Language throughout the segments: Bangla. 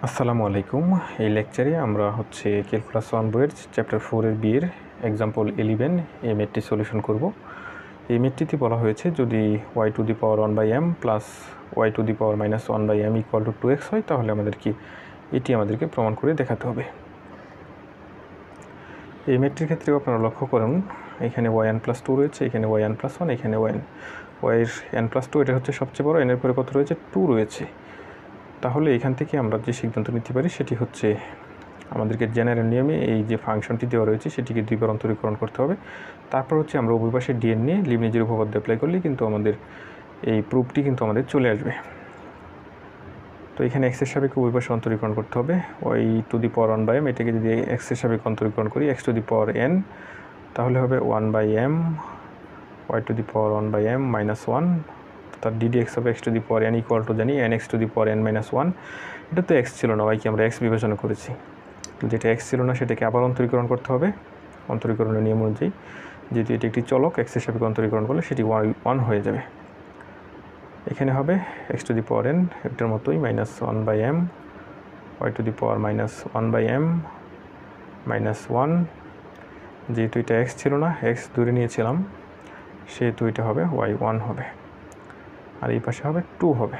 আসসালামু আলাইকুম। এই লেকচারে আমরা ক্যালকুলাস 1 বইয়ের চ্যাপ্টার 4 এর বি এর এক্সাম্পল 11 এই ম্যাথটি সলিউশন করব। এই ম্যাথটিতে বলা হয়েছে যদি y to the power 1/m plus y to the power minus 1/m equal two 2x হয়, তাহলে এটি আমাদেরকে প্রমাণ করে দেখাতে হবে। এই ম্যাথটির ক্ষেত্রে আপনারা লক্ষ্য করুন, এখানে yn+2 রয়েছে, এখানে yn+1, এখানে yn+2, এটা হচ্ছে সবচেয়ে বড়, n এর পরে কত রয়েছে? 2 রয়েছে। তাহলে এখান থেকে আমরা যে সিদ্ধান্ত নিতে পারি সেটি হচ্ছে আমাদেরকে জেনারেল নিয়মে এই যে ফাংশনটি দেওয়া রয়েছে সেটিকে দুইবার অন্তরীকরণ করতে হবে। তারপর আমরা উভয় পাশে dn নিয়ে লিবনিজের উপপাদ্য অ্যাপ্লাই করলে কিন্তু আমাদের এই প্রুফটি কিন্তু আমাদের চলে আসবে। তো এখানে x এর সাপেক্ষে উভয় পাশে অন্তরীকরণ করতে হবে। y to the power 1/m, এটাকে যদি x এর সাপেক্ষে অন্তরীকরণ করি x two the power n, তাহলে হবে 1/m y to the power 1/m minus 1, তার ddx হবে x two the power n equal to জানি nx two the power n minus 1। এটা তো x ছিল না, y কে আমরা x বিবেচনা করেছি, যেটা x ছিল না সেটাকে আবার অন্তরীকরণ করতে হবে অন্তরীকরণের নিয়ম অনুযায়ী। যেহেতু এটি একটি চলক, x এর সাপেক্ষে অন্তরীকরণ করলে সেটি 1 হয়ে যাবে। এখানে হবে x two the power n, এটার মতোই minus 1/m y to the power minus 1/m minus 1। যেহেতু এটা x ছিল না, x দূরে নিয়েছিলাম, সেহেতু এটা হবে y1 হবে, আর এই পাশে হবে 2 হবে।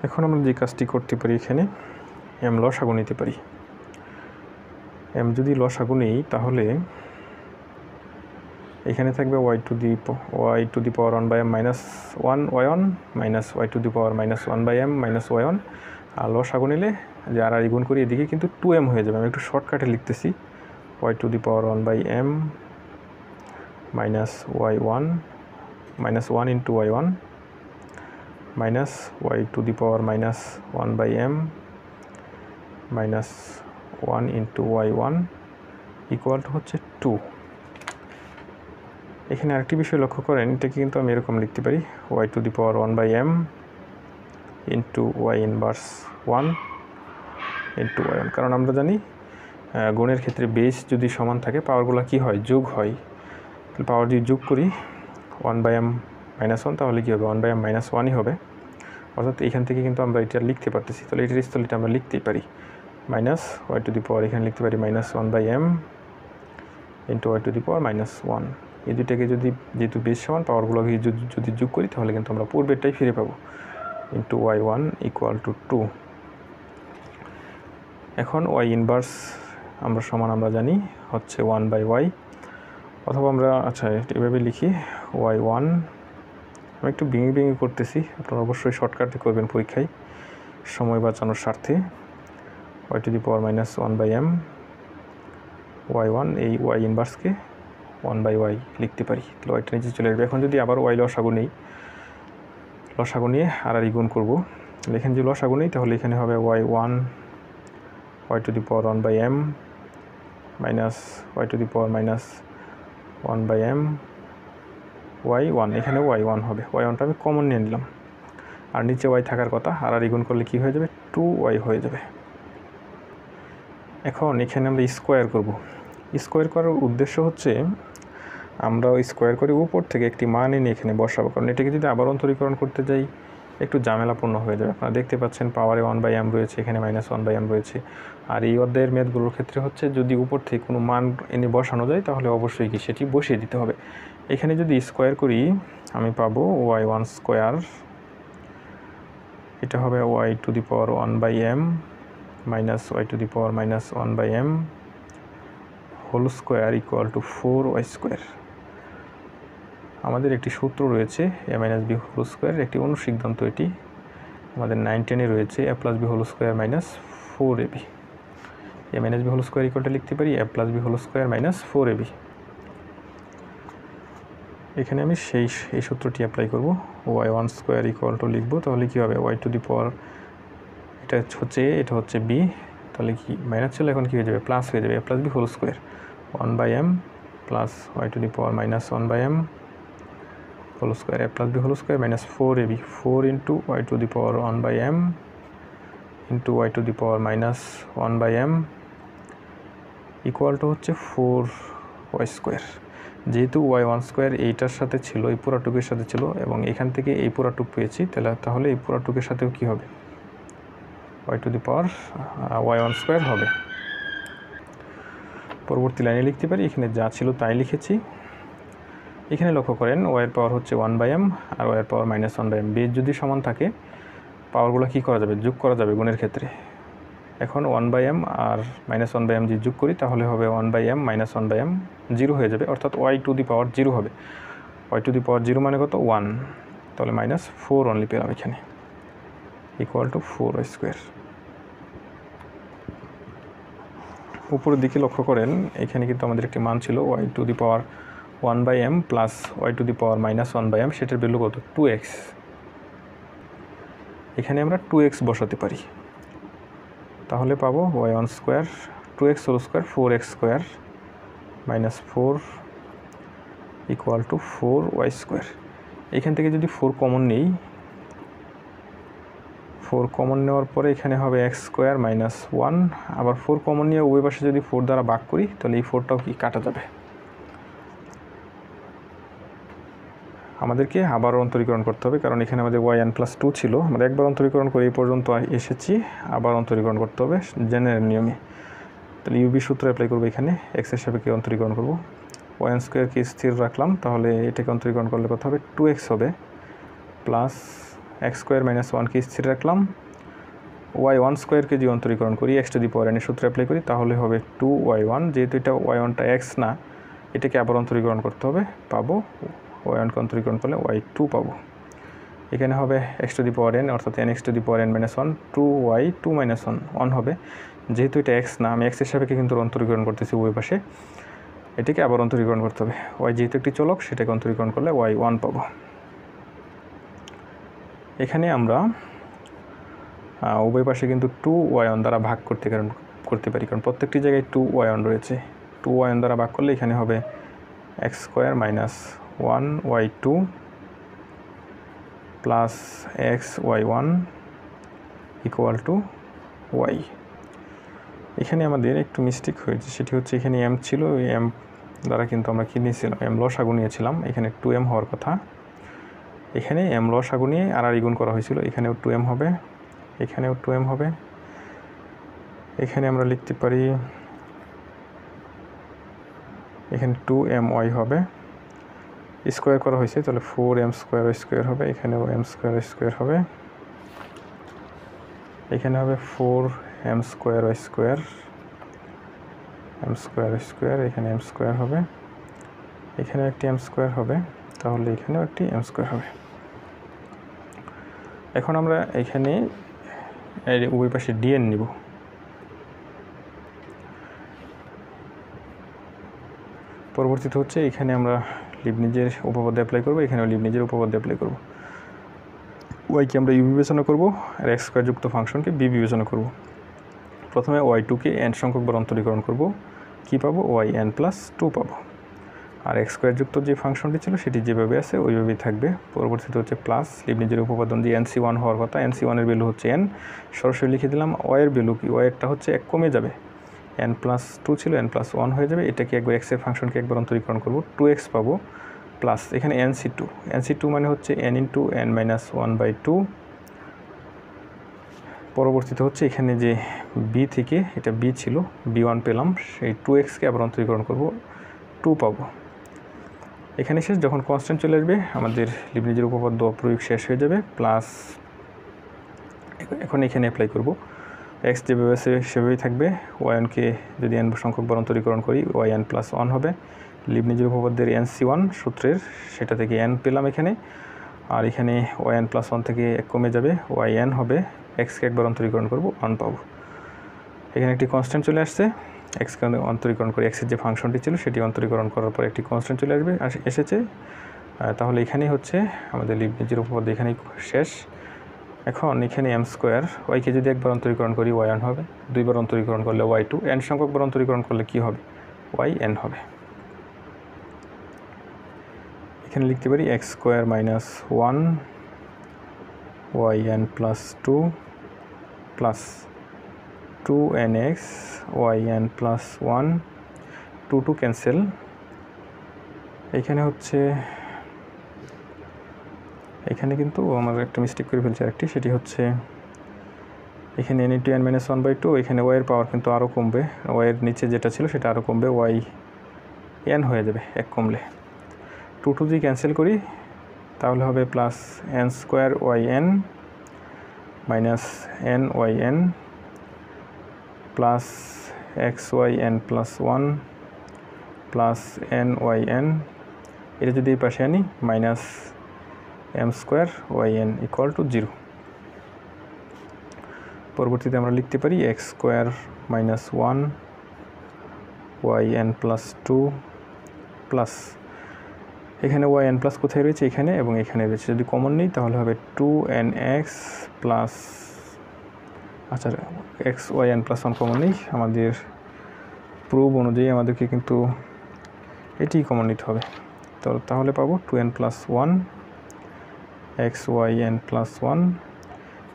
এখন আমরা যে কাজটি করতে পারি, এখানে m লসাগু নিতে পারি। m যদি লসাগু নেই তাহলে এখানে থাকবে y to the power 1/m minus 1 y1 minus y to the power minus 1/m minus y1। আর লসাগু নিলে যে আর গুণ করি, এদিকে কিন্তু 2m হয়ে যাবে। আমি একটু শর্টকাটে লিখতেছি, y to the power 1/m minus y1 minus 1 into y1 minus y to the power minus 1/m minus 1 into y1 equal to হচ্ছে 2। এখানে আরেকটি বিষয় লক্ষ্য করেন, এটাকে কিন্তু আমি এরকম লিখতে পারি y to the power 1/m into y inverse 1 into y1, কারণ আমরা জানি গুণের ক্ষেত্রে বেস যদি সমান থাকে পাওয়ারগুলো কি হয়? যোগ হয়। পাওয়ার যদি যোগ করি 1/m মাইনাস 1, তাহলে কী হবে? 1/m মাইনাস 1ই হবে। অর্থাৎ এখান থেকে কিন্তু আমরা এটা লিখতে পারতেছি, তাহলে এটার স্থলে এটা আমরা লিখতেই পারি মাইনাস y টু দি পাওয়ার, এখানে লিখতে পারি minus 1/m into y to the power minus 1। এই দুটাকে যেহেতু বেস সমান, পাওয়ারগুলোকে যদি যোগ করি তাহলে কিন্তু আমরা পূর্বেরটাই ফিরে পাবো, ইন্টু y1 ইকুয়াল টু 2। এখন y ইনভার্স আমরা জানি হচ্ছে 1/y, অথবা আমরা এভাবে লিখি y1। আমি একটু ভেঙে করতেছি, আপনারা অবশ্যই শর্টকাটে করবেন পরীক্ষায় সময় বাঁচানোর স্বার্থে। y to the power minus 1/m y1, এই y ইনভার্সকে 1/y লিখতে পারি, তাহলে ওইটা নিচে চলে আসবে। এখন যদি আবার y লসাগু নিয়ে আর গুণ করবো, এখানে যে লসাগু নেই, তাহলে এখানে হবে y1 y to the power 1/m minus y to the power minus 1/m y1, এখানে y1 হবে। y1টা আমি কমন নিয়ে নিলাম, আর নিচে y থাকার কথা, আর গুণ করলে কি হয়ে যাবে? 2y হয়ে যাবে। এখন এখানে আমরা স্কোয়ার করব। স্কোয়ার করার উদ্দেশ্য হচ্ছে আমরা স্কোয়ার করে উপর থেকে একটি মান এনে এখানে বসাবো, কারণ এটাকে যদি আবার অন্তরীকরণ করতে যাই একটু ঝামেলাপূর্ণ হয়ে যাবে। আপনারা দেখতে পাচ্ছেন পাওয়ারে 1/m রয়েছে, এখানে মাইনাস 1/m রয়েছে। আর এই অধ্যায়ের ম্যাথগুলোর ক্ষেত্রে যদি উপর থেকে কোনো মান এনে বসানো যায়, তাহলে অবশ্যই সেটি বসিয়ে দিতে হবে। এখানে যদি স্কোয়ার করি আমি পাবো y1 স্কোয়ার, এটা হবে y to the power 1/m minus y to the power minus 1/m whole square equal to 4y square. আমাদের একটি সূত্র রয়েছে a minus b whole square, একটি অনুসিদ্ধান্ত, এটি আমাদের 9-10-এ রয়েছে a plus b whole square minus 4ab। a minus b whole square ইকুয়ালটা লিখতে পারি a plus b whole square minus 4ab। এখানে আমি এই সূত্রটি অ্যাপ্লাই করব, y1 স্কোয়ার ইকুয়াল টু লিখবো, তাহলে কী হবে? y টু দি পাওয়ার, এটা হচ্ছে b, তাহলে কি মাইনাস ছিল, এখন কী হয়ে যাবে? প্লাস হয়ে যাবে, a plus b whole square 1/m plus y to the power minus 1/m whole square a plus b whole square minus 4ab, 4 into y to the power 1/m into y to the power minus 1/m equal to হচ্ছে 4y স্কোয়ার। যেহেতু y1 স্কোয়ার এইটার সাথে ছিল, এই পুরাটুকের সাথে ছিল, এবং এখান থেকে এই পুরাটুক পেয়েছি, তাহলে এই পুরাটুকের সাথেও কী হবে, y1 স্কোয়ার হবে। পরবর্তী লাইনে লিখতে পারি, এখানে যা ছিল তাই লিখেছি। এখানে লক্ষ্য করেন ওয়াইয়ের পাওয়ার হচ্ছে 1/m আর ওয়াইয়ের পাওয়ার -1/m। বেজ যদি সমান থাকে পাওয়ারগুলো কী করা যাবে, যোগ করা যাবে গুণের ক্ষেত্রে। এখন 1/m আর -1/m যদি যোগ করি তাহলে হবে 1/m -1/m, 0 হয়ে যাবে, অর্থাৎ y⁴ হবে। y⁴ মানে কত, 1, তাহলে -4 অনলি পেলাম এখানে, = 4y²। উপরের দিকে লক্ষ্য করেন, এখানে কিন্তু আমাদের একটি মান ছিল y⁴1/m প্লাস y⁻−1/m, সেটার ভ্যালু কত, 2x। এখানে আমরা 2x বসাতে পারি, তাহলে পাবো y1 square 2x² 4x² -4 = 4y²। এখান থেকে যদি 4 কমন নেই, 4 কমন নেওয়ার পরে এখানে হবে x² -1, আবার 4 কমন নিয়ে উভয় পাশে যদি 4 দ্বারা ভাগ করি তাহলে এই 4টাও কি কাটা যাবে। আমাদেরকে আবার অন্তরীকরণ করতে হবে, কারণ এখানে আমাদের yn+2 ছিল, আমরা একবার অন্তরীকরণ করে এই পর্যন্ত এসেছি, আবার অন্তরীকরণ করতে হবে জেনারেল নিয়মে। তাহলে ইউবি সূত্র অ্যাপ্লাই করবো, এখানে এক্সের সাপেক্ষে অন্তরীকরণ করব। y1 স্কোয়ারকে স্থির রাখলাম, তাহলে এটাকে অন্তরীকরণ করলে কত হবে, 2x হবে, প্লাস x² -1কে স্থির রাখলাম। y1 স্কোয়ারকে যদি অন্তরীকরণ করি x⁴n এর সূত্র অ্যাপ্লাই করি তাহলে হবে 2y1, যেহেতু এটা y1টা x না, এটাকে আবার অন্তরীকরণ করতে হবে, পাবো y1কে অন্তরীকরণ করলে y2 পাবো। এখানে হবে x⁴n অর্থাৎ nx⁴n-1, 2y 2 - 1 হবে, যেহেতু এটা x না, আমি x-এর সাপেক্ষে কিন্তু অন্তরীকরণ করতেছি উভয় পাশে, এটাকে আবার অন্তরীকরণ করতে হবে। y যেহেতু একটি চলক, সেটাকে অন্তরীকরণ করলে y1 পাবো। এখানে আমরা উভয় পাশে কিন্তু 2y1 দ্বারা ভাগ করতে পারি, কারণ প্রত্যেকটি জায়গায় 2y1 রয়েছে। 2y1 দ্বারা ভাগ করলে এখানে হবে x² -1y2 plus xy1 = y। এখানে আমাদের একটু মিস্টেক হয়েছে, সেটি হচ্ছে এখানে m ছিল, ওই m দ্বারা কিন্তু আমরা কি নিয়েছিলাম, m লসাগু নিয়েছিলাম, এখানে 2m হওয়ার কথা। এখানে m লসাগু নিয়ে আর গুণ করা হয়েছিল, এখানেও 2m হবে, এখানেও 2m হবে। এখানে আমরা লিখতে পারি এখানে 2my হবে, স্কোয়ার করা হয়েছে, তাহলে 4m² হবে, এখানেও m² হবে, এখানে হবে 4m², এখানে m² হবে, এখানেও একটি m² হবে, তাহলে এখানেও একটি m² হবে। এখন আমরা এখানে উভয় পাশে dn নিব। পরবর্তীতে হচ্ছে এখানে আমরা লিবনিজের উপপাদ্য অ্যাপ্লাই করব, এখানেও লিবনিজের উপপাদ্য অ্যাপ্লাই করব। ওয়াইকে আমরা ইউ বিবেচনা করব, আর x² যুক্ত ফাংশনকে বি বিবেচনা করব। প্রথমে y2কে n সংখ্যক বার অন্তরীকরণ করব, কি পাবো, yn+2 পাবো। আর x² যুক্ত যে ফাংশনটি ছিল সেটি যেভাবে আছে ওইভাবেই থাকবে। পরবর্তীতে হচ্ছে প্লাস লিবনিজের উপপাদ্য দিয়ে nc1 হওয়ার কথা, nc1 এর ভ্যালু হচ্ছে n, সরাসরি লিখে দিলাম। y এর ভ্যালু কি, y এরটা হচ্ছে 1 কমে যাবে, n+2 ছিল n+1 হয়ে যাবে, এটাকে একবার x এর ফাংশনকে একবার অন্তরীকরণ করব, 2x পাবো, প্লাস এখানে nc2 মানে হচ্ছে n × n-1/2। পরবর্তীতে হচ্ছে এখানে যে b থেকে, এটা b ছিল, b1 পেলাম, সেই 2xকে আবার অন্তরীকরণ করব, 2 পাবো। এখানে শেষ, যখন কনস্ট্যান্ট চলে আসবে আমাদের লিবনিজের উপপাদ্য প্রয়োগ শেষ হয়ে যাবে। প্লাস এখন এখানে অ্যাপ্লাই করব, x যেভাবে আছে সেভাবেই থাকবে, y1কে যদি n সংখ্যক বার অন্তরীকরণ করি yn+1 হবে, লিবনিজের উপপাদ্যের nc1 সূত্রের সেটা থেকে n পেলাম এখানে, আর এখানে yn+1 থেকে 1 কমে যাবে, yn হবে, xকে একবার অন্তরীকরণ করব, 1 পাবো। এখানে একটি কনস্ট্যান্ট চলে আসছে, xকে অন্তরীকরণ করে x-এর যে ফাংশনটি ছিল সেটি অন্তরীকরণ করার পর একটি কনস্ট্যান্ট চলে এসেছে। তাহলে এখানেই হচ্ছে আমাদের লিবনিজের উপপাদ্য এখানেই শেষ। এখন এখানে m² y-কে যদি একবার অন্তরীকরণ করি y1 হবে, দুইবার অন্তরীকরণ করলে y2, n সংখ্যক বার অন্তরীকরণ করলে কি হবে, yn হবে। এখানে লিখতে পারি x² -1 yn+2 plus 2nx yn+1, 2 cancel, এখানে হচ্ছে এখানে কিন্তু আমার একটা মিস্টেক করে ফেলছি আরেকটি, সেটি হচ্ছে এখানে n × n - 1/2, এখানে y এর পাওয়ার কিন্তু আরও কমবে, y এর নিচে যেটা ছিল সেটা আরও কমবে, y n হয়ে যাবে এক কমলে। 2 দিয়ে ক্যান্সেল করি, তাহলে হবে plus n² yn minus n(yn) plus xyn plus 1 plus n(yn), এটা যদি এই পাশে আনি minus m² yn equal to 0। পরবর্তীতে আমরা লিখতে পারি x² - 1 yn প্লাস 2 প্লাস এখানে yn প্লাস কোথায় রয়েছে, এখানে এবং এখানে রয়েছে, যদি কমন নিই তাহলে হবে 2nx প্লাস, আচ্ছা xyn প্লাস 1 কমন নেই, আমাদের প্রুফ অনুযায়ী আমাদেরকে কিন্তু এটি কমন নিতে হবে। তো তাহলে পাবো 2n প্লাস 1 xyn প্লাস 1,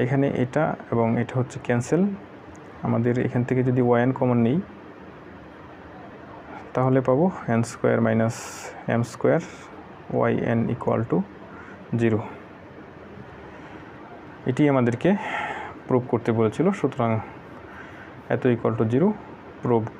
এখানে এটা এবং এটা হচ্ছে ক্যান্সেল, আমাদের এখান থেকে যদি yn কমন নিই তাহলে পাবো n² minus m² yn equal to 0। এটি আমাদেরকে প্রুভ করতে বলেছিল, সুতরাং এত ইকুয়াল টু 0 প্রুভড।